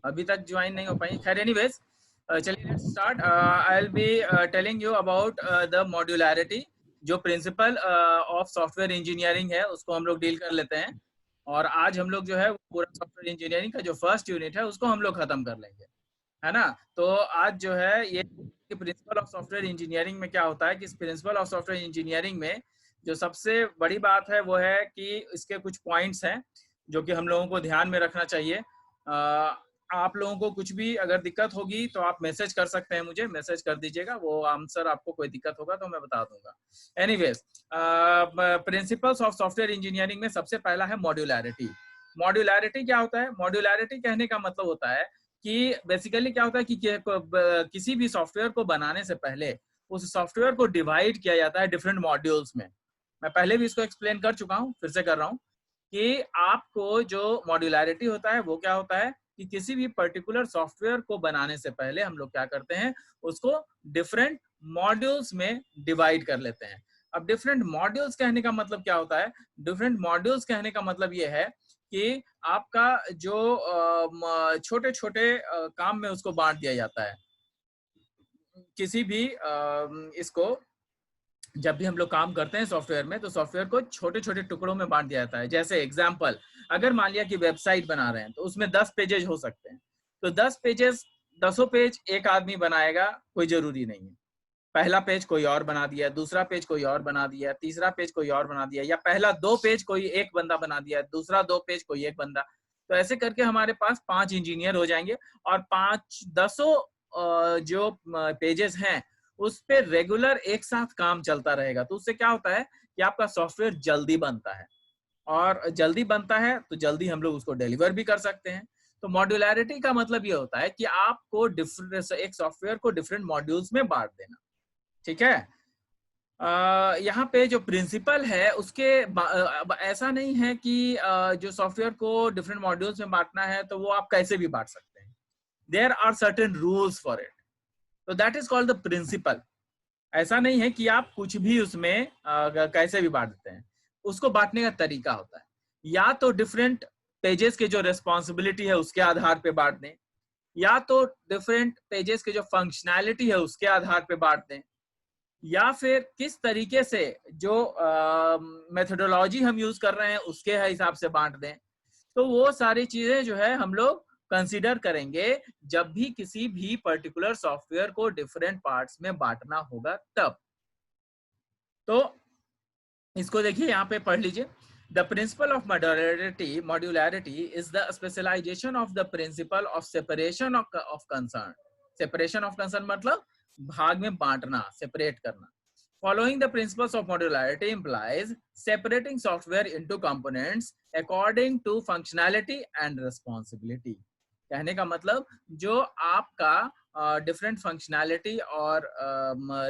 अभी तक ज्वाइन नहीं हो पाई। खैर एनीवेज, चलिए let's start. I will be telling you about the modularity. जो प्रिंसिपल ऑफ सॉफ्टवेयर इंजीनियरिंग है उसको हम लोग डील कर लेते हैं, और आज हम लोग जो है पूरा सॉफ्टवेयर इंजीनियरिंग का जो फर्स्ट यूनिट है उसको हम लोग खत्म कर लेंगे, है ना। तो आज जो है ये प्रिंसिपल ऑफ सॉफ्टवेयर इंजीनियरिंग में क्या होता है कि इस प्रिंसिपल ऑफ सॉफ्टवेयर इंजीनियरिंग में जो सबसे बड़ी बात है वो है कि इसके कुछ पॉइंट्स हैं जो कि हम लोगों को ध्यान में रखना चाहिए। आप लोगों को कुछ भी अगर दिक्कत होगी तो आप मैसेज कर सकते हैं, मुझे मैसेज कर दीजिएगा, वो आंसर आपको कोई दिक्कत होगा तो मैं बता दूंगा। Anyways, principles of software engineering में सबसे पहला है मॉड्यूलैरिटी। मॉड्यूलैरिटी क्या होता है? मॉड्यूलैरिटी कहने का मतलब होता है कि बेसिकली क्या होता है कि किसी भी सॉफ्टवेयर को बनाने से पहले उस सॉफ्टवेयर को डिवाइड किया जाता है डिफरेंट मॉड्यूल्स में। मैं पहले भी इसको एक्सप्लेन कर चुका हूँ, फिर से कर रहा हूँ कि आपको जो मॉड्यूलैरिटी होता है वो क्या होता है कि किसी भी पर्टिकुलर सॉफ्टवेयर को बनाने से पहले हम लोग क्या करते हैं, उसको डिफरेंट मॉड्यूल्स में डिवाइड कर लेते हैं। अब डिफरेंट मॉड्यूल्स कहने का मतलब क्या होता है? डिफरेंट मॉड्यूल्स कहने का मतलब ये है कि आपका जो छोटे छोटे काम में उसको बांट दिया जाता है। किसी भी इसको जब भी हम लोग काम करते हैं सॉफ्टवेयर में, तो सॉफ्टवेयर को छोटे छोटे टुकड़ों में बांट दिया जाता है। जैसे एग्जांपल, अगर मान लिया कि वेबसाइट बना रहे हैं तो उसमें 10 पेजेस हो सकते हैं, तो 10 पेजेस, 10 पेज एक आदमी बनाएगा कोई जरूरी नहीं है। पहला पेज कोई और बना दिया, दूसरा पेज कोई और बना दिया, तीसरा पेज कोई और बना दिया, या पहला 2 पेज कोई एक बंदा बना दिया, दूसरा 2 पेज कोई एक बंदा। तो ऐसे करके हमारे पास 5 इंजीनियर हो जाएंगे, और 5 दसों जो पेजेस हैं उस पे रेगुलर एक साथ काम चलता रहेगा। तो उससे क्या होता है कि आपका सॉफ्टवेयर जल्दी बनता है, और जल्दी बनता है तो जल्दी हम लोग उसको डिलीवर भी कर सकते हैं। तो मॉड्यूलैरिटी का मतलब ये होता है कि आपको डिफरेंट एक सॉफ्टवेयर को डिफरेंट मॉड्यूल्स में बांट देना। ठीक है। यहाँ पे जो प्रिंसिपल है उसके ऐसा नहीं है कि जो सॉफ्टवेयर को डिफरेंट मॉड्यूल्स में बांटना है तो वो आप कैसे भी बांट सकते हैं। There are certain rules for it, तो that is called the principle. ऐसा नहीं है कि आप कुछ भी उसमें कैसे भी बांट देते हैं। उसको बांटने का तरीका होता है, या तो डिफरेंट पेजेस के जो रेस्पॉन्सिबिलिटी है उसके आधार पे बांट दें, या तो डिफरेंट पेजेस के जो फंक्शनैलिटी है उसके आधार पे बांट दें, या फिर किस तरीके से जो मेथोडोलॉजी हम यूज कर रहे हैं उसके हिसाब से बांट दें। तो वो सारी चीजें जो है हम लोग कंसीडर करेंगे जब भी किसी भी पर्टिकुलर सॉफ्टवेयर को डिफरेंट पार्ट्स में बांटना होगा तब। तो इसको देखिए, यहाँ पे पढ़ लीजिए। The principle of modularity is the specialization of the principle of separation of concern. Separation of concern मतलब भाग में बांटना, सेपरेट करना। Following the principles of modularity implies separating software into components according to functionality and responsibility. कहने का मतलब जो आपका डिफरेंट फंक्शनैलिटी और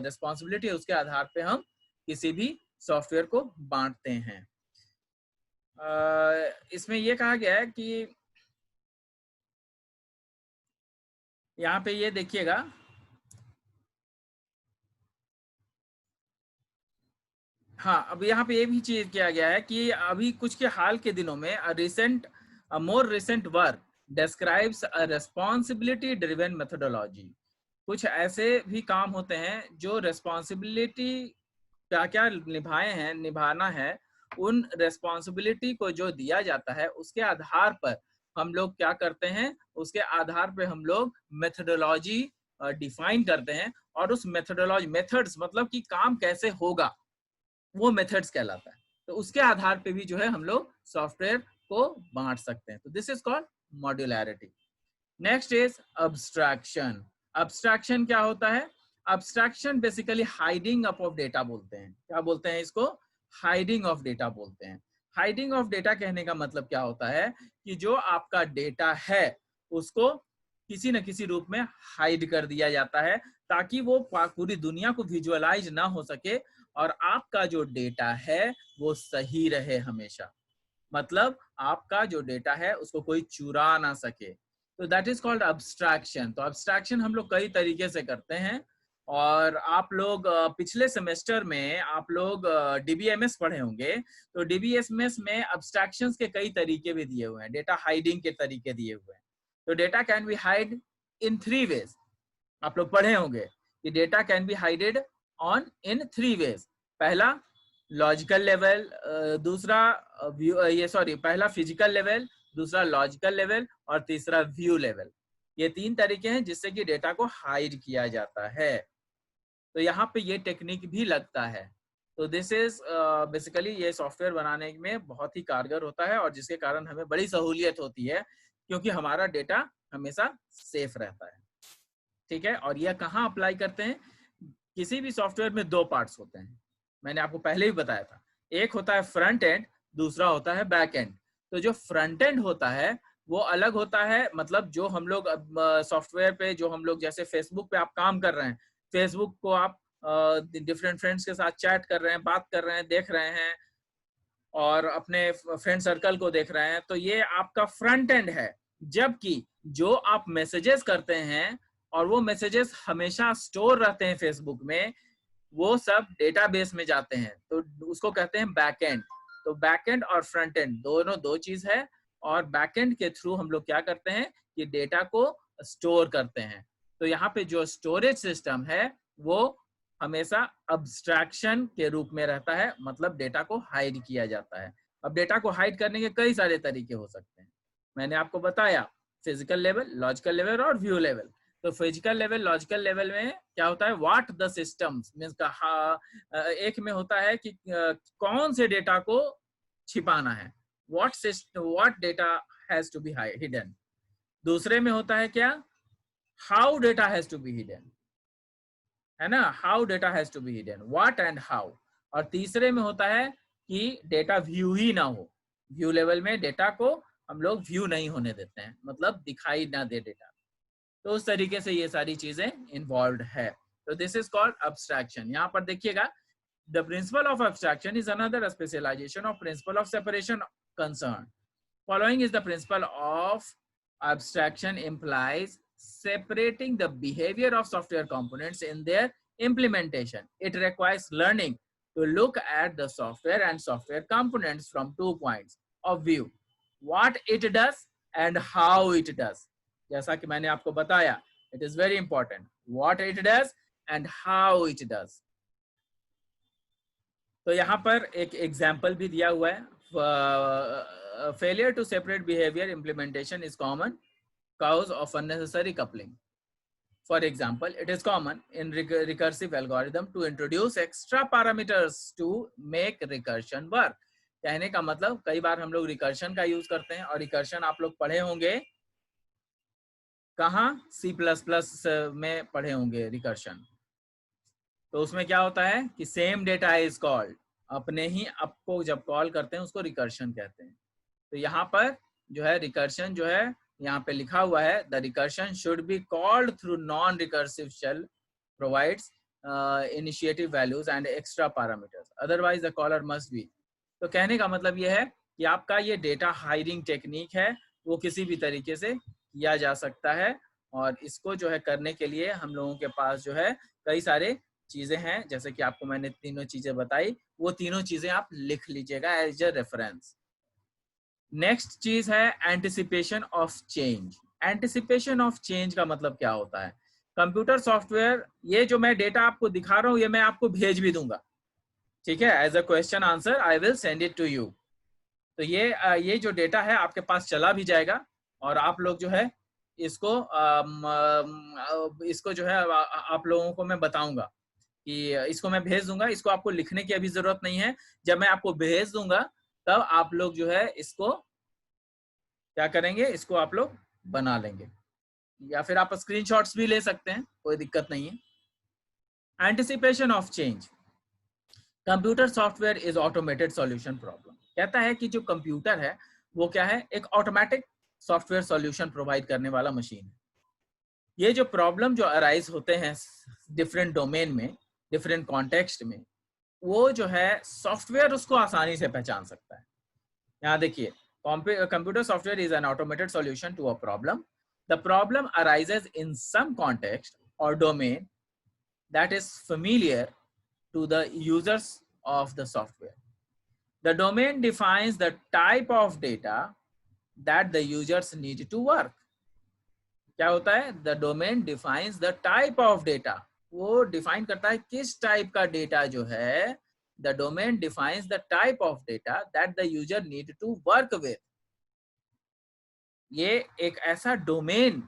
रिस्पॉन्सिबिलिटी है उसके आधार पे हम किसी भी सॉफ्टवेयर को बांटते हैं। इसमें ये कहा गया है कि यहाँ पे ये देखिएगा, हाँ, अब यहाँ पे ये भी चीज किया गया है कि अभी कुछ के हाल के दिनों में more recent work describes a responsibility driven methodology. कुछ ऐसे भी काम होते हैं जो रेस्पॉन्सिबिलिटी क्या क्या निभाना है, उन रेस्पॉन्सिबिलिटी को जो दिया जाता है उसके आधार पर हम लोग क्या करते हैं, उसके आधार पर हम लोग मेथोडोलॉजी डिफाइन करते हैं, और उस मेथोडोलॉजी, मेथड्स मतलब कि काम कैसे होगा, वो मेथड्स कहलाता है। तो उसके आधार पे भी जो है हम लोग सॉफ्टवेयर को बांट सकते हैं। तो this is called modularity. Next is abstraction. Abstraction क्या होता है? Abstraction basically hiding up of data बोलते हैं। क्या बोलते हैं इसको? हाइडिंग ऑफ डेटा बोलते हैं। हाइडिंग ऑफ डेटा कहने का मतलब क्या होता है कि जो आपका डेटा है उसको किसी न किसी रूप में हाइड कर दिया जाता है, ताकि वो पूरी दुनिया को विजुअलाइज ना हो सके, और आपका जो डेटा है वो सही रहे हमेशा। मतलब आपका जो डेटा है उसको कोई चुरा ना सके। तो दैट इज कॉल्ड अब्स्ट्रैक्शन। तो अब्स्ट्रैक्शन हम लोग कई तरीके से करते हैं, और आप लोग पिछले सेमेस्टर में आप लोग डीबीएमएस पढ़े होंगे। तो डीबीएमएस में अब्स्ट्रैक्शंस के कई तरीके भी दिए हुए हैं, डेटा हाइडिंग के तरीके दिए हुए हैं। तो data can be hide in 3 ways. आप लोग पढ़े होंगे कि data can be hided on in 3 ways. पहला लॉजिकल लेवल, दूसरा पहला फिजिकल लेवल, दूसरा लॉजिकल लेवल और तीसरा व्यू लेवल. ये 3 तरीके हैं जिससे कि डेटा को हाइड किया जाता है. तो यहाँ पे ये टेक्निक भी लगता है. तो दिस इज बेसिकली ये सॉफ्टवेयर बनाने में बहुत ही कारगर होता है और जिसके कारण हमें बड़ी सहूलियत होती है क्योंकि हमारा डेटा हमेशा सेफ रहता है. ठीक है. और यह कहाँ अप्लाई करते हैं? किसी भी सॉफ्टवेयर में 2 पार्ट्स होते हैं, मैंने आपको पहले ही बताया था. एक होता है फ्रंट एंड, दूसरा होता है बैक एंड. तो जो फ्रंट एंड होता है वो अलग होता है, मतलब जो हम लोग सॉफ्टवेयर पे जो हम लोग जैसे फेसबुक पे आप काम कर रहे हैं, फेसबुक को आप डिफरेंट फ्रेंड्स के साथ चैट कर रहे हैं, बात कर रहे हैं, देख रहे हैं और अपने फ्रेंड सर्कल को देख रहे हैं, तो ये आपका फ्रंट एंड है. जबकि जो आप मैसेजेस करते हैं और वो मैसेजेस हमेशा स्टोर रहते हैं फेसबुक में, वो सब डेटाबेस में जाते हैं, तो उसको कहते हैं बैक एंड. तो बैक एंड और फ्रंट एंड दोनों 2 चीज है. और बैक एंड के थ्रू हम लोग क्या करते हैं कि डेटा को स्टोर करते हैं. तो यहाँ पे जो स्टोरेज सिस्टम है वो हमेशा अब्स्ट्रैक्शन के रूप में रहता है, मतलब डेटा को हाइड किया जाता है. अब डेटा को हाइड करने के कई सारे तरीके हो सकते हैं. मैंने आपको बताया फिजिकल लेवल, लॉजिकल लेवल और व्यू लेवल. तो फिजिकल लेवल, लॉजिकल लेवल में क्या होता है, व्हाट द सिस्टम्स मींस का एक में होता है कि कौन से डेटा को छिपाना है, what data has to be hidden. दूसरे में होता है क्या, how data has to be hidden, है ना, how data has to be hidden, what and how. और तीसरे में होता है कि डेटा व्यू ही ना हो. व्यू लेवल में डेटा को हम लोग व्यू नहीं होने देते हैं, मतलब दिखाई ना दे डेटा. तो उस तरीके से ये सारी चीजें इन्वॉल्व है. तो दिस इज कॉल्ड अब्स्ट्रैक्शन. यहाँ पर देखिएगा, the principle of abstraction is another specialization of principle of separation concern. Following is the principle of abstraction implies separating the behavior of software components in their implementation. It requires learning to look at the software and software components from 2 points of view: what it does and how it does. जैसा कि मैंने आपको बताया, it is very important what it does and how it does. तो यहाँ पर एक example भी दिया हुआ है. Failure to separate behavior implementation is common cause of unnecessary coupling. For example, it is common in recursive algorithm to introduce extra parameters to make recursion work. कहने का मतलब कई बार हम लोग रिकर्शन का यूज करते हैं, और रिकर्शन आप लोग पढ़े होंगे कहाँ, C++ में पढ़े होंगे रिकर्शन. तो उसमें क्या होता है कि सेम डेटा इज कॉल्ड, अपने ही आपको जब कॉल करते हैं उसको रिकर्शन कहते हैं. तो यहाँ पर जो है रिकर्शन जो है यहाँ पे लिखा हुआ है, the recursion should be called through non recursive shell provides initiative values and extra parameters, otherwise the caller must be. तो कहने का मतलब ये है कि आपका ये डेटा हाइडिंग टेक्निक है वो किसी भी तरीके से किया जा सकता है, और इसको जो है करने के लिए हम लोगों के पास जो है कई सारे चीजें हैं, जैसे कि आपको मैंने तीनों चीजें बताई, वो तीनों चीजें आप लिख लीजिएगा एज अ रेफरेंस. नेक्स्ट चीज है anticipation of change. Anticipation of change का मतलब क्या होता है? कंप्यूटर सॉफ्टवेयर, ये जो मैं डेटा आपको दिखा रहा हूँ ये मैं आपको भेज भी दूंगा, ठीक है, as a question answer I will send it to you. तो ये जो डेटा है आपके पास चला भी जाएगा, और आप लोग जो है इसको जो है आप लोगों को मैं बताऊंगा कि इसको मैं भेज दूंगा. इसको आपको लिखने की अभी जरूरत नहीं है, जब मैं आपको भेज दूंगा तब आप लोग जो है इसको क्या करेंगे, इसको आप लोग बना लेंगे, या फिर आप स्क्रीनशॉट्स भी ले सकते हैं, कोई दिक्कत नहीं है. Anticipation of change. Computer software is automated solution problem. कहता है कि जो कंप्यूटर है वो क्या है, एक ऑटोमेटिक सॉफ्टवेयर सॉल्यूशन प्रोवाइड करने वाला मशीन है. ये जो प्रॉब्लम जो अराइज होते हैं डिफरेंट डोमेन में, डिफरेंट कॉन्टेक्स्ट में, वो जो है सॉफ्टवेयर उसको आसानी से पहचान सकता है. यहाँ देखिए, computer software is an automated solution to a problem. The problem arises in some context or domain that is familiar to the users of the software. The domain defines the type of data that the users need to work. क्या होता है? The domain defines the type of data, वो define करता है किस type का data जो है। The domain defines the type of data that the user need to work with. ये एक ऐसा डोमेन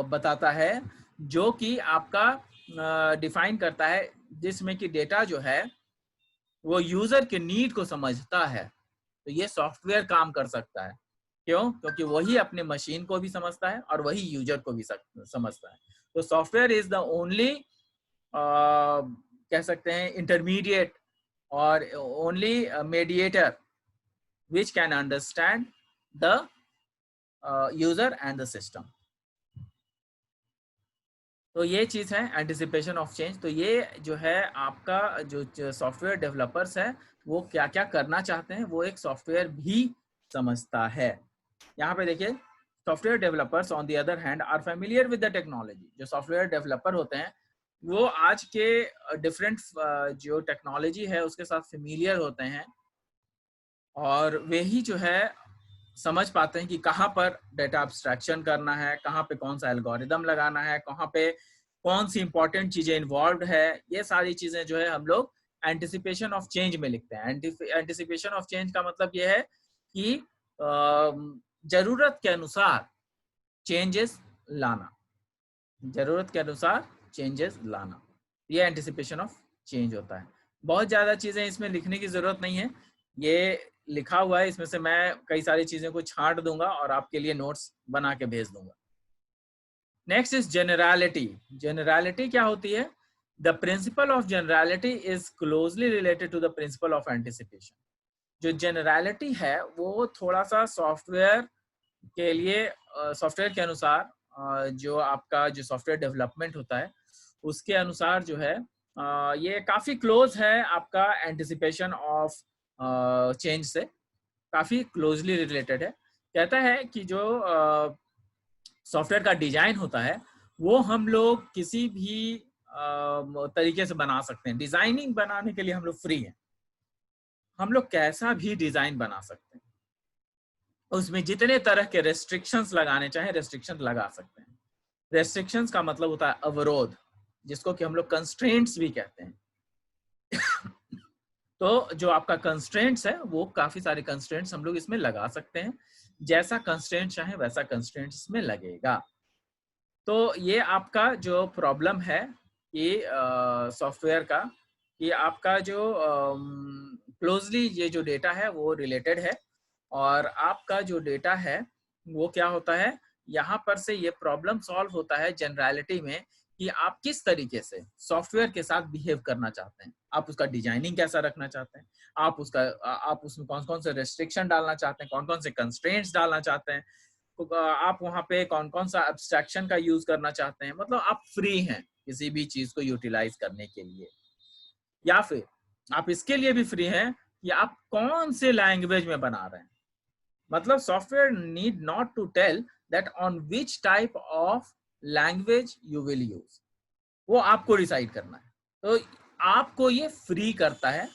बताता है जो कि आपका डिफाइन करता है, जिसमें कि डेटा जो है वो यूजर के नीड को समझता है। तो ये सॉफ्टवेयर काम कर सकता है। क्यों? क्योंकि वही अपने मशीन को भी समझता है और वही यूजर को भी समझता है। तो सॉफ्टवेयर इज द ओनली कह सकते हैं इंटरमीडिएट और only mediator which can understand the user and the system. तो ये चीज़ है एंटिसिपेशन ऑफ चेंज। तो ये जो है आपका जो सॉफ्टवेयर डेवलपर्स है वो क्या क्या करना चाहते हैं वो एक सॉफ्टवेयर भी समझता है। यहाँ पे देखिए, software developers on the other hand are familiar with the technology. जो सॉफ्टवेयर डेवलपर होते हैं वो आज के डिफरेंट जो टेक्नोलॉजी है उसके साथ फेमिलियर होते हैं, और वे ही जो है समझ पाते हैं कि कहाँ पर डेटा एब्स्ट्रैक्शन करना है, कहाँ पे कौन सा एल्गोरिदम लगाना है, कहाँ पे कौन सी इंपॉर्टेंट चीजें इन्वॉल्व है। ये सारी चीजें जो है हम लोग एंटिसिपेशन ऑफ चेंज में लिखते हैं। एंटिसिपेशन ऑफ चेंज का मतलब ये है कि जरूरत के अनुसार चेंजेस लाना, जरूरत के अनुसार चेंजेस लाना, ये एंटिसिपेशन ऑफ चेंज होता है। बहुत ज्यादा चीजें इसमें लिखने की जरूरत नहीं है, ये लिखा हुआ है, इसमें से मैं कई सारी चीजें को छांट दूंगा और आपके लिए नोट्स बना के भेज दूंगा। Next is जेनरलिटी। जेनरलिटी क्या होती है? The principle of generality is closely related to the principle of anticipation. जो जेनरलिटी है वो थोड़ा सा सॉफ्टवेयर के लिए, सॉफ्टवेयर के अनुसार, जो आपका जो सॉफ्टवेयर डेवलपमेंट होता है उसके अनुसार जो है ये काफी क्लोज है आपका एंटिसिपेशन ऑफ चेंज से, काफी क्लोजली रिलेटेड है। कहता है कि जो सॉफ्टवेयर का डिजाइन होता है वो हम लोग किसी भी तरीके से बना सकते हैं। डिजाइनिंग बनाने के लिए हम लोग फ्री हैं, हम लोग कैसा भी डिजाइन बना सकते हैं, उसमें जितने तरह के रेस्ट्रिक्शंस लगाने चाहे रेस्ट्रिक्शन लगा सकते हैं। रेस्ट्रिक्शंस का मतलब होता है अवरोध, जिसको कि हम लोग कंस्ट्रेंट्स भी कहते हैं। तो जो आपका कंस्ट्रेंट्स है वो काफी सारे कंस्ट्रेंट्स हम लोग इसमें लगा सकते हैं, जैसा कंस्ट्रेंट चाहे वैसा कंस्ट्रेंट इसमें लगेगा। तो ये आपका जो प्रॉब्लम है कि सॉफ्टवेयर का, कि आपका जो क्लोजली ये जो डेटा है वो रिलेटेड है, और आपका जो डेटा है वो क्या होता है, यहाँ पर से ये प्रॉब्लम सॉल्व होता है जनरलिटी में कि आप किस तरीके से सॉफ्टवेयर के साथ बिहेव करना चाहते हैं, आप उसका डिजाइनिंग कैसा रखना चाहते हैं, आप उसमें कौन कौन से रेस्ट्रिक्शन डालना चाहते हैं, कौन कौन से कंस्ट्रेंट्स डालना चाहते हैं, आप वहाँ पे कौन कौन सा एब्स्ट्रैक्शन का यूज करना चाहते हैं। मतलब आप फ्री हैं किसी भी चीज को यूटिलाइज करने के लिए, या फिर आप इसके लिए भी फ्री हैं कि आप कौन से लैंग्वेज में बना रहे हैं। मतलब software need not to tell that on which type of language you will use, वो आपको डिसाइड करना है। तो आपको ये फ्री करता है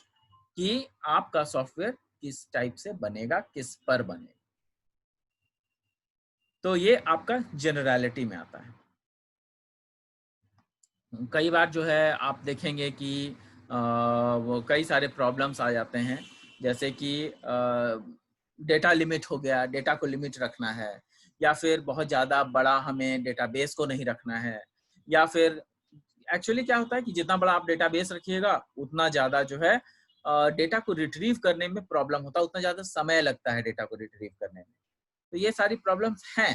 कि आपका सॉफ्टवेयर किस टाइप से बनेगा, किस पर बनेगा। तो ये आपका जनरलिटी में आता है। कई बार जो है आप देखेंगे कि वो कई सारे प्रॉब्लम्स आ जाते हैं, जैसे कि डेटा लिमिट हो गया, डेटा को लिमिट रखना है, या फिर बहुत ज़्यादा बड़ा हमें डेटाबेस को नहीं रखना है, या फिर एक्चुअली क्या होता है कि जितना बड़ा आप डेटाबेस रखिएगा उतना ज़्यादा जो है डेटा को रिट्रीव करने में प्रॉब्लम होता है, उतना ज़्यादा समय लगता है डेटा को रिट्रीव करने में। तो ये सारी प्रॉब्लम्स हैं।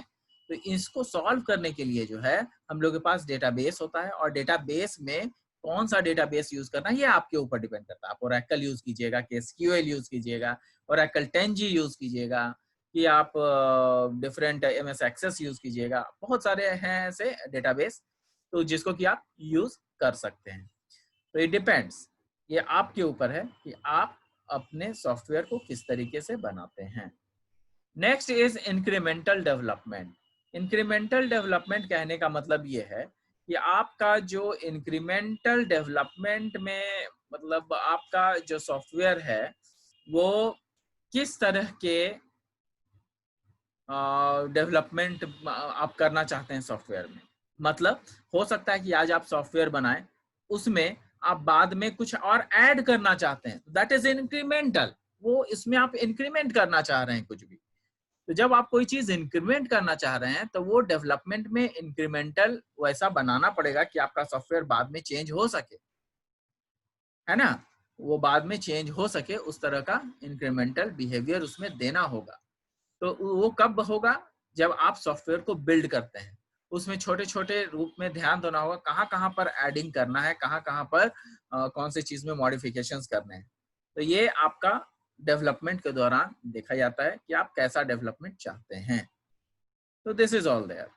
तो इसको सॉल्व करने के लिए जो है हम लोग के पास डेटाबेस होता है, और डेटाबेस में कौन सा डेटाबेस यूज करना है ये आपके ऊपर डिपेंड करता है। आप ओरेकल यूज कीजिएगा कि एसक्यूएल यूज कीजिएगा, ओरेकल 10G यूज कीजिएगा, कि आप डिफरेंट एमएस एक्सेस यूज कीजिएगा। बहुत सारे हैं ऐसे डेटाबेस तो जिसको कि आप यूज कर सकते हैं। तो इट डिपेंड्स, ये आपके ऊपर है कि आप अपने सॉफ्टवेयर को किस तरीके से बनाते हैं। Next is incremental development. Incremental development कहने का मतलब ये है कि आपका जो इंक्रीमेंटल डेवलपमेंट में मतलब आपका जो सॉफ्टवेयर है वो किस तरह के डेवलपमेंट आप करना चाहते हैं सॉफ्टवेयर में। मतलब हो सकता है कि आज आप सॉफ्टवेयर बनाएं, उसमें आप बाद में कुछ और ऐड करना चाहते हैं, दैट इज इंक्रीमेंटल। वो इसमें आप इंक्रीमेंट करना चाह रहे हैं कुछ भी। तो जब आप कोई चीज इंक्रीमेंट करना चाह रहे हैं तो वो डेवलपमेंट में इंक्रीमेंटल वैसा बनाना पड़ेगा कि आपका सॉफ्टवेयर बाद में चेंज हो सके, है ना। वो बाद में चेंज हो सके, उस तरह का इंक्रीमेंटल बिहेवियर उसमें देना होगा। तो वो कब होगा? जब आप सॉफ्टवेयर को बिल्ड करते हैं, उसमें छोटे छोटे रूप में ध्यान देना होगा कहाँ कहाँ पर एडिंग करना है, कहाँ कहाँ पर कौन सी चीज में मॉडिफिकेशंस करने हैं। तो ये आपका डेवलपमेंट के दौरान देखा जाता है कि आप कैसा डेवलपमेंट चाहते हैं। तो दिस इज ऑल देयर।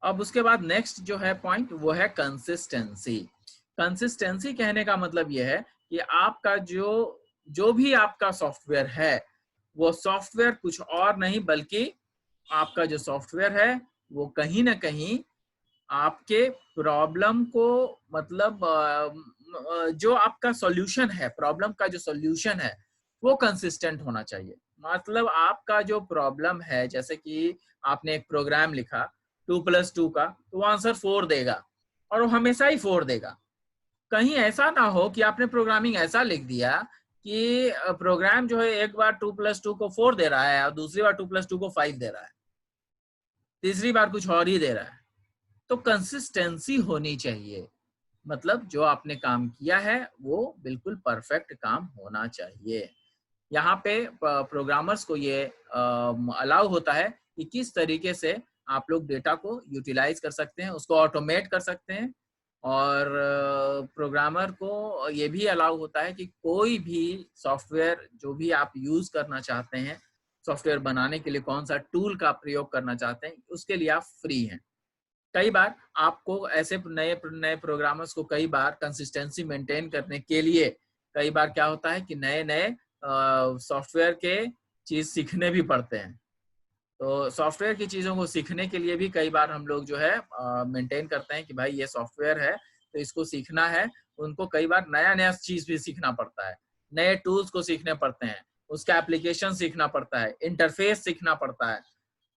अब उसके बाद नेक्स्ट जो है पॉइंट वो है कंसिस्टेंसी। कंसिस्टेंसी कहने का मतलब ये है कि आपका जो भी आपका सॉफ्टवेयर है, वो सॉफ्टवेयर कुछ और नहीं बल्कि आपका जो सॉफ्टवेयर है वो कहीं ना कहीं आपके प्रॉब्लम को, मतलब जो आपका सॉल्यूशन है, प्रॉब्लम का जो सॉल्यूशन है वो कंसिस्टेंट होना चाहिए। मतलब आपका जो प्रॉब्लम है, जैसे कि आपने एक प्रोग्राम लिखा 2+2 का, तो वो आंसर 4 देगा और वो हमेशा ही 4 देगा। कहीं ऐसा ना हो कि आपने प्रोग्रामिंग ऐसा लिख दिया कि प्रोग्राम जो है एक बार 2+2 को 4 दे रहा है और दूसरी बार 2+2 को 5 दे रहा है, तीसरी बार कुछ और ही दे रहा है। तो कंसिस्टेंसी होनी चाहिए। मतलब जो आपने काम किया है वो बिल्कुल परफेक्ट काम होना चाहिए। यहाँ पे प्रोग्रामर्स को ये अलाउ होता है कि किस तरीके से आप लोग डेटा को यूटिलाइज कर सकते हैं, उसको ऑटोमेट कर सकते हैं। और प्रोग्रामर को ये भी अलाउ होता है कि कोई भी सॉफ्टवेयर जो भी आप यूज करना चाहते हैं, सॉफ्टवेयर बनाने के लिए कौन सा टूल का प्रयोग करना चाहते हैं, उसके लिए आप फ्री हैं। कई बार आपको ऐसे नए नए प्रोग्रामर्स को कई बार कंसिस्टेंसी मेंटेन करने के लिए कई बार क्या होता है कि नए नए सॉफ्टवेयर के चीज सीखने भी पड़ते हैं। तो सॉफ्टवेयर की चीजों को सीखने के लिए भी कई बार हम लोग जो है मेंटेन करते हैं कि भाई ये सॉफ्टवेयर है तो इसको सीखना है। उनको कई बार नया नया चीज भी सीखना पड़ता है, नए टूल्स को सीखने पड़ते हैं, उसका एप्लीकेशन सीखना पड़ता है, इंटरफेस सीखना पड़ता है।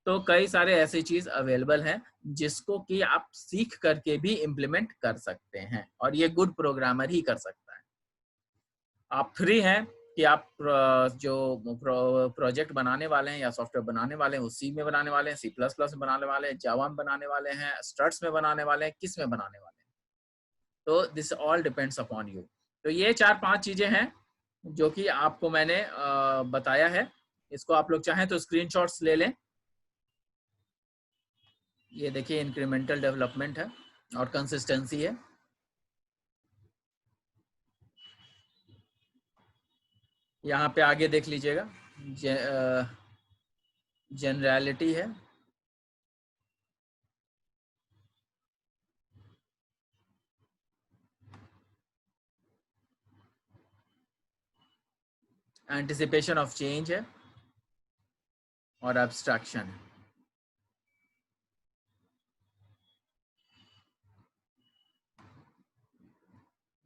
तो कई सारे ऐसी चीज अवेलेबल हैं जिसको कि आप सीख करके भी इम्प्लीमेंट कर सकते हैं, और ये गुड प्रोग्रामर ही कर सकता है। आप फ्री हैं कि आप जो प्रोजेक्ट बनाने वाले हैं या सॉफ्टवेयर बनाने वाले हैं वो सी में बनाने वाले हैं, C++ में बनाने वाले हैं, जावा में बनाने वाले हैं, स्ट्रट्स में बनाने वाले हैं, किस में बनाने वाले हैं। तो this all depends upon you. तो ये 4-5 चीजें हैं जो कि आपको मैंने बताया है। इसको आप लोग चाहें तो स्क्रीनशॉट्स ले लें। ये देखिए इंक्रीमेंटल डेवलपमेंट है और कंसिस्टेंसी है। यहाँ पे आगे देख लीजिएगा, जनरलिटी है, एंटिसिपेशन ऑफ चेंज है और एब्स्ट्रैक्शन है।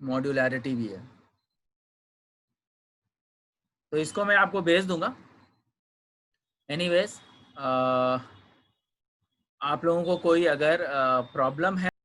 मॉड्यूलैरिटी भी है। तो इसको मैं आपको भेज दूंगा। एनीवेज, आप लोगों को कोई अगर प्रॉब्लम है